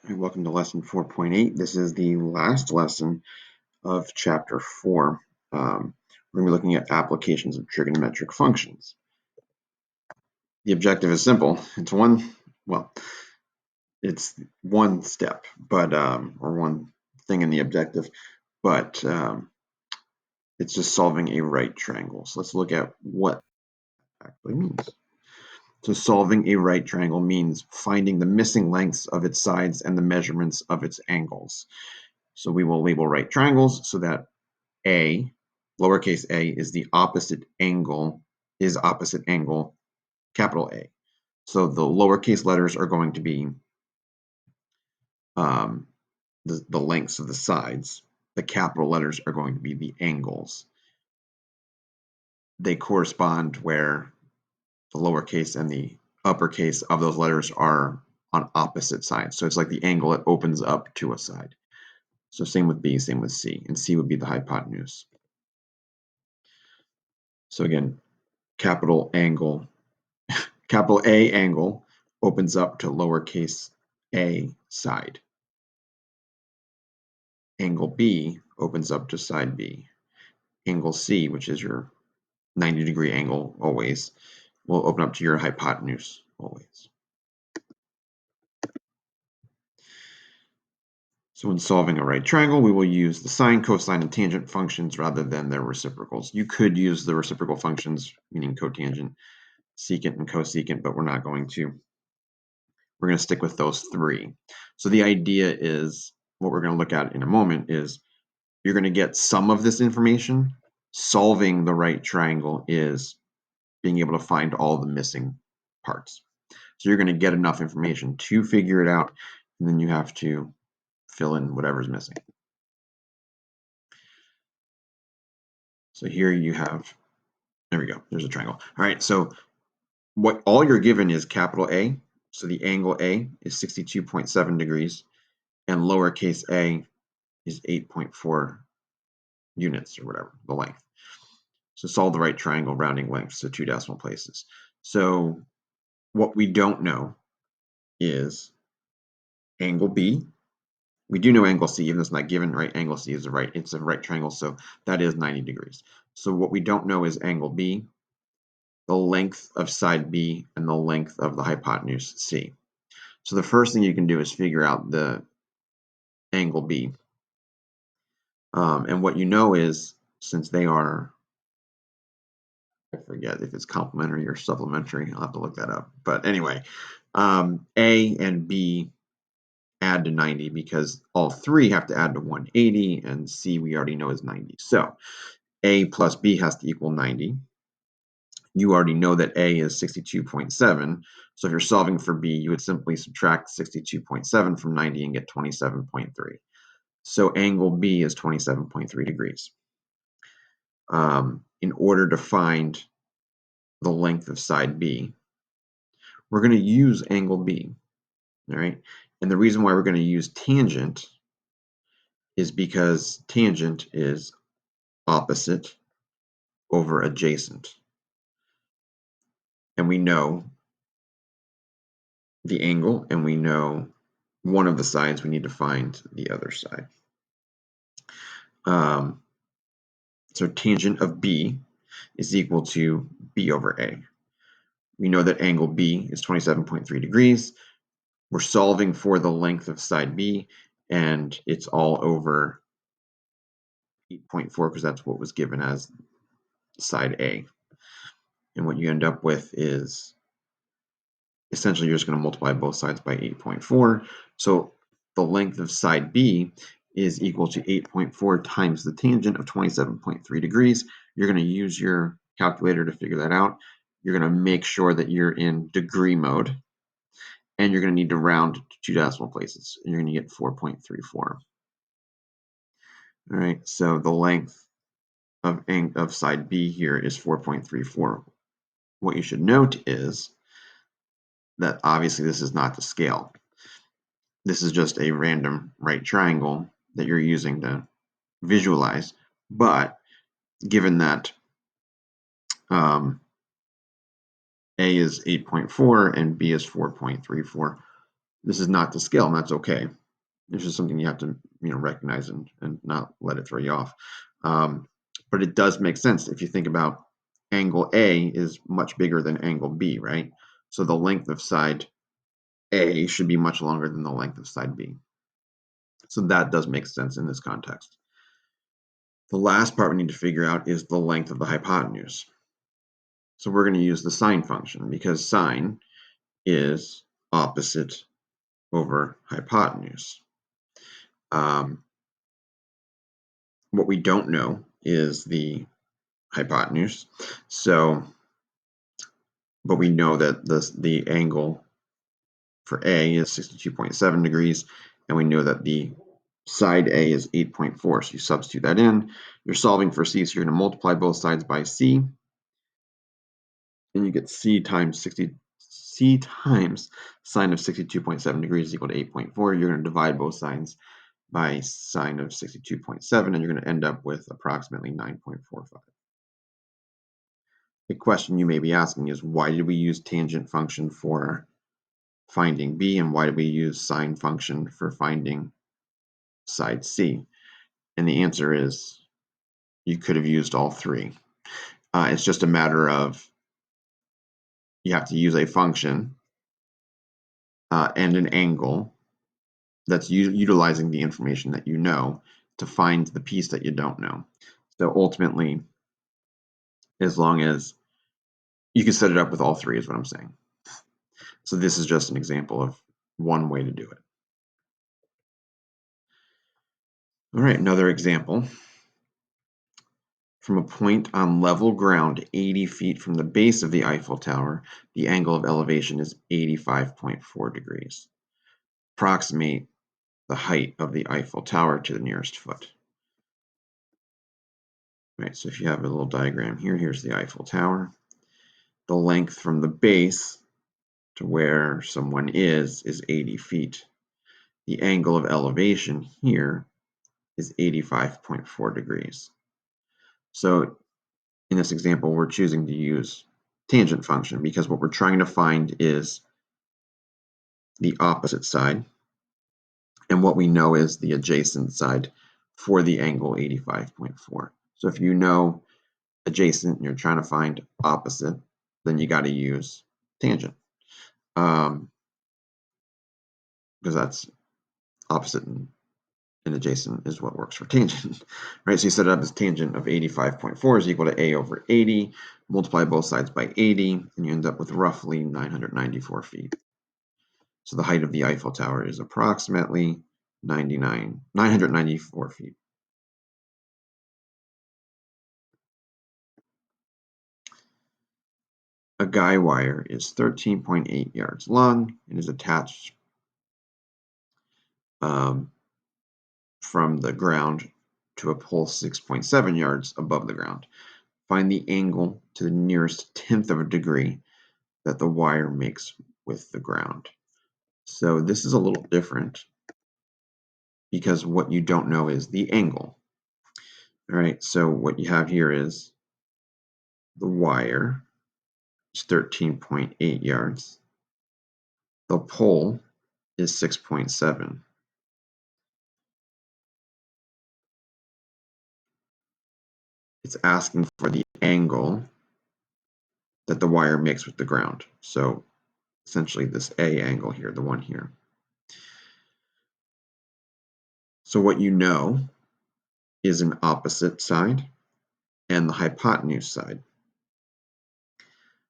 Welcome to lesson 4.8. This is the last lesson of chapter 4. We're going to be looking at applications of trigonometric functions. The objective is simple. It's one step, but or one thing in the objective, but it's just solving a right triangle. So let's look at what that actually means. So solving a right triangle means finding the missing lengths of its sides and the measurements of its angles. So we will label right triangles so that A, lowercase a, is opposite angle, capital A. So the lowercase letters are going to be the lengths of the sides. The capital letters are going to be the angles. They correspond where the lowercase and the uppercase of those letters are on opposite sides. So it's like the angle that opens up to a side. So same with B, same with C, and C would be the hypotenuse. So again, capital A angle opens up to lowercase a side. Angle B opens up to side B. Angle C, which is your 90-degree angle always, will open up to your hypotenuse always. So when solving a right triangle, we will use the sine, cosine, and tangent functions rather than their reciprocals. You could use the reciprocal functions, meaning cotangent, secant, and cosecant, but we're not going to. We're going to stick with those three. So the idea is, what we're going to look at in a moment is, you're going to get some of this information. Solving the right triangle is being able to find all the missing parts. So you're going to get enough information to figure it out, and then you have to fill in whatever's missing. So here you have, there we go, there's a triangle. All right, so what all you're given is capital A. So the angle A is 62.7 degrees, and lowercase a is 8.4 units or whatever, the length. So solve the right triangle, rounding length, so 2 decimal places. So what we don't know is angle B. We do know angle C, even though it's not given, right? Angle C is it's a right triangle, so that is 90 degrees. So what we don't know is angle B, the length of side B, and the length of the hypotenuse C. So the first thing you can do is figure out the angle B. And what you know is, since they are, I forget if it's complementary or supplementary, I'll have to look that up. But anyway, A and B add to 90 because all three have to add to 180, and C we already know is 90. So A plus B has to equal 90. You already know that A is 62.7. So if you're solving for B, you would simply subtract 62.7 from 90 and get 27.3. So angle B is 27.3 degrees. In order to find the length of side B, we're going to use angle B, all right? And the reason why we're going to use tangent is because tangent is opposite over adjacent. And we know the angle, and we know one of the sides, we need to find the other side. So tangent of B is equal to B over A. We know that angle B is 27.3 degrees. We're solving for the length of side B, and it's all over 8.4 because that's what was given as side A. And what you end up with is essentially you're just going to multiply both sides by 8.4. So the length of side B is equal to 8.4 times the tangent of 27.3 degrees. You're going to use your calculator to figure that out. You're going to make sure that you're in degree mode, and you're going to need to round to 2 decimal places, and you're going to get 4.34. All right, so the length of side B here is 4.34. What you should note is that obviously this is not to scale. This is just a random right triangle that you're using to visualize, but given that A is 8.4 and B is 4.34, this is not to scale, and that's okay. This is something you have to recognize and not let it throw you off. But it does make sense if you think about angle A is much bigger than angle B, right? So the length of side A should be much longer than the length of side B. So that does make sense in this context. The last part we need to figure out is the length of the hypotenuse. So we're going to use the sine function because sine is opposite over hypotenuse. What we don't know is the hypotenuse. So, but we know that the angle for A is 62.7 degrees, and we know that the side A is 8.4. So you substitute that in. You're solving for C, so you're going to multiply both sides by C, and you get C times sine of 62.7 degrees is equal to 8.4. You're going to divide both sides by sine of 62.7, and you're going to end up with approximately 9.45. The question you may be asking is, why did we use tangent function for finding B, and why did we use sine function for finding side C? And the answer is, you could have used all three. It's just a matter of you have to use a function and an angle that's utilizing the information that you know to find the piece that you don't know. So ultimately, as long as you can set it up with all three is what I'm saying. So this is just an example of one way to do it. All right, another example. From a point on level ground 80 feet from the base of the Eiffel Tower, the angle of elevation is 85.4 degrees. Approximate the height of the Eiffel Tower to the nearest foot. All right, so if you have a little diagram here, here's the Eiffel Tower. The length from the base to where someone is 80 feet. The angle of elevation here is 85.4 degrees. So in this example, we're choosing to use tangent function because what we're trying to find is the opposite side, and what we know is the adjacent side for the angle 85.4. So if you know adjacent and you're trying to find opposite, then you got to use tangent, because that's opposite and adjacent is what works for tangent, right? So you set it up as tangent of 85.4 is equal to A over 80, multiply both sides by 80, and you end up with roughly 994 feet. So the height of the Eiffel Tower is approximately 994 feet. A guy wire is 13.8 yards long and is attached from the ground to a pole 6.7 yards above the ground. Find the angle to the nearest tenth of a degree that the wire makes with the ground. So this is a little different because what you don't know is the angle. All right, so what you have here is the wire is 13.8 yards. The pole is 6.7. It's asking for the angle that the wire makes with the ground. So essentially this A angle here, the one here. So what you know is an opposite side and the hypotenuse side.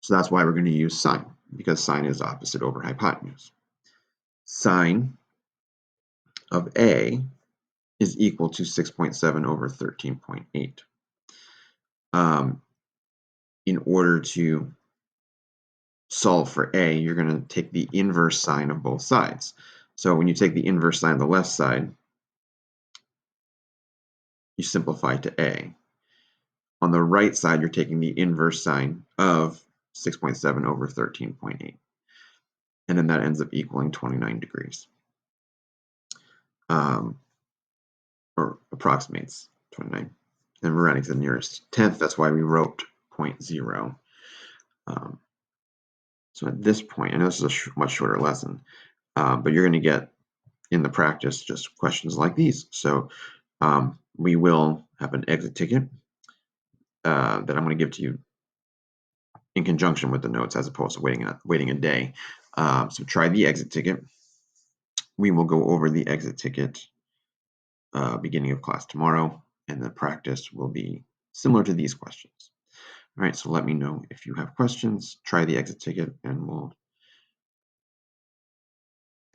So that's why we're going to use sine, because sine is opposite over hypotenuse. Sine of A is equal to 6.7 over 13.8. In order to solve for A, you're going to take the inverse sine of both sides. So when you take the inverse sine of the left side, you simplify to A. On the right side, you're taking the inverse sine of 6.7 over 13.8. And then that ends up equaling 29 degrees. Or approximates 29. And we're rounding to the nearest tenth. That's why we wrote 0.0. So at this point, I know this is a much shorter lesson, but you're going to get in the practice just questions like these. So we will have an exit ticket that I'm going to give to you in conjunction with the notes as opposed to waiting a day. So try the exit ticket. We will go over the exit ticket beginning of class tomorrow, and the practice will be similar to these questions. All right, so let me know if you have questions. Try the exit ticket, and we'll